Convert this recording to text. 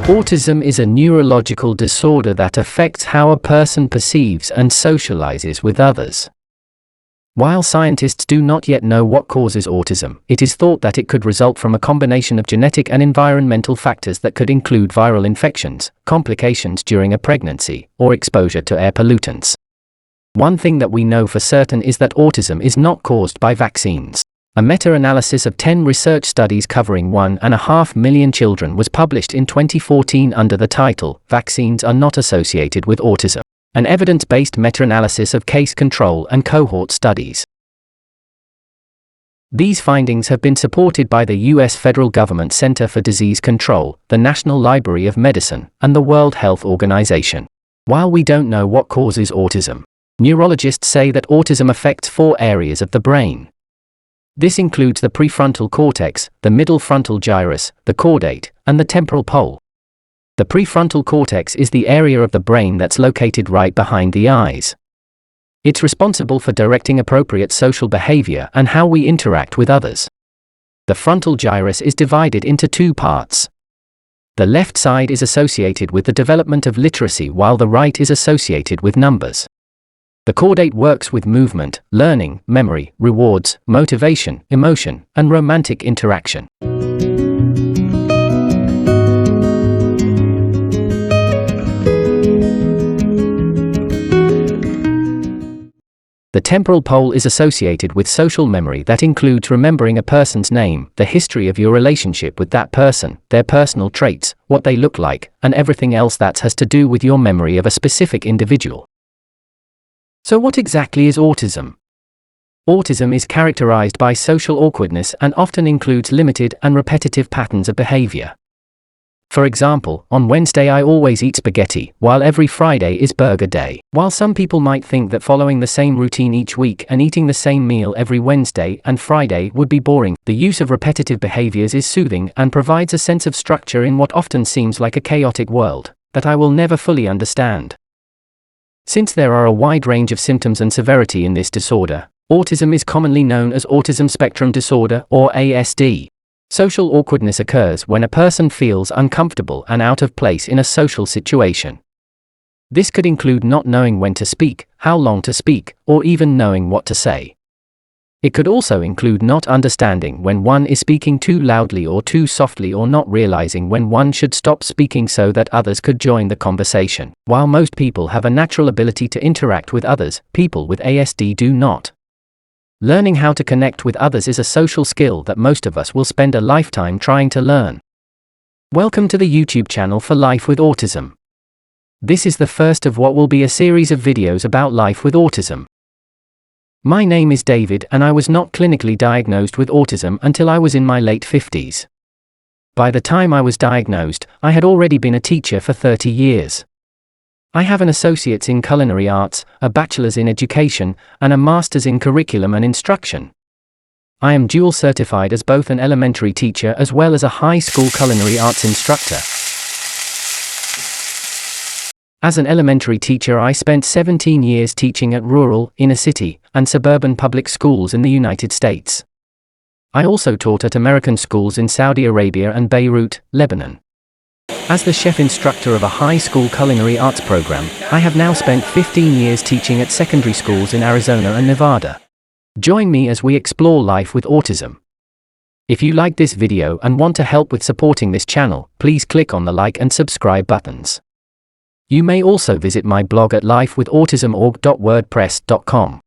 Autism is a neurological disorder that affects how a person perceives and socializes with others. While scientists do not yet know what causes autism, it is thought that it could result from a combination of genetic and environmental factors that could include viral infections, complications during a pregnancy, or exposure to air pollutants. One thing that we know for certain is that autism is not caused by vaccines. A meta-analysis of 10 research studies covering 1.5 million children was published in 2014 under the title, "Vaccines Are Not Associated with Autism," an evidence-based meta-analysis of case control and cohort studies. These findings have been supported by the U.S. federal government Center for Disease Control, the National Library of Medicine, and the World Health Organization. While we don't know what causes autism, neurologists say that autism affects 4 areas of the brain. This includes the prefrontal cortex, the middle frontal gyrus, the caudate, and the temporal pole. The prefrontal cortex is the area of the brain that's located right behind the eyes. It's responsible for directing appropriate social behavior and how we interact with others. The frontal gyrus is divided into 2 parts. The left side is associated with the development of literacy while the right is associated with numbers. The caudate works with movement, learning, memory, rewards, motivation, emotion, and romantic interaction. The temporal pole is associated with social memory that includes remembering a person's name, the history of your relationship with that person, their personal traits, what they look like, and everything else that has to do with your memory of a specific individual. So what exactly is autism? Autism is characterized by social awkwardness and often includes limited and repetitive patterns of behavior. For example, on Wednesday I always eat spaghetti, while every Friday is burger day. While some people might think that following the same routine each week and eating the same meal every Wednesday and Friday would be boring, the use of repetitive behaviors is soothing and provides a sense of structure in what often seems like a chaotic world that I will never fully understand. Since there are a wide range of symptoms and severity in this disorder, autism is commonly known as autism spectrum disorder, or ASD. Social awkwardness occurs when a person feels uncomfortable and out of place in a social situation. This could include not knowing when to speak, how long to speak, or even knowing what to say. It could also include not understanding when one is speaking too loudly or too softly, or not realizing when one should stop speaking so that others could join the conversation. While most people have a natural ability to interact with others, people with ASD do not. Learning how to connect with others is a social skill that most of us will spend a lifetime trying to learn. Welcome to the YouTube channel for Life with Autism. This is the first of what will be a series of videos about life with autism. My name is David and I was not clinically diagnosed with autism until I was in my late 50s. By the time I was diagnosed, I had already been a teacher for 30 years. I have an associate's in culinary arts, a bachelor's in education, and a master's in curriculum and instruction. I am dual certified as both an elementary teacher as well as a high school culinary arts instructor. As an elementary teacher, I spent 17 years teaching at rural, inner city, and suburban public schools in the United States. I also taught at American schools in Saudi Arabia and Beirut, Lebanon. As the chef instructor of a high school culinary arts program, I have now spent 15 years teaching at secondary schools in Arizona and Nevada. Join me as we explore life with autism. If you like this video and want to help with supporting this channel, please click on the like and subscribe buttons. You may also visit my blog at lifewithautism.org.wordpress.com.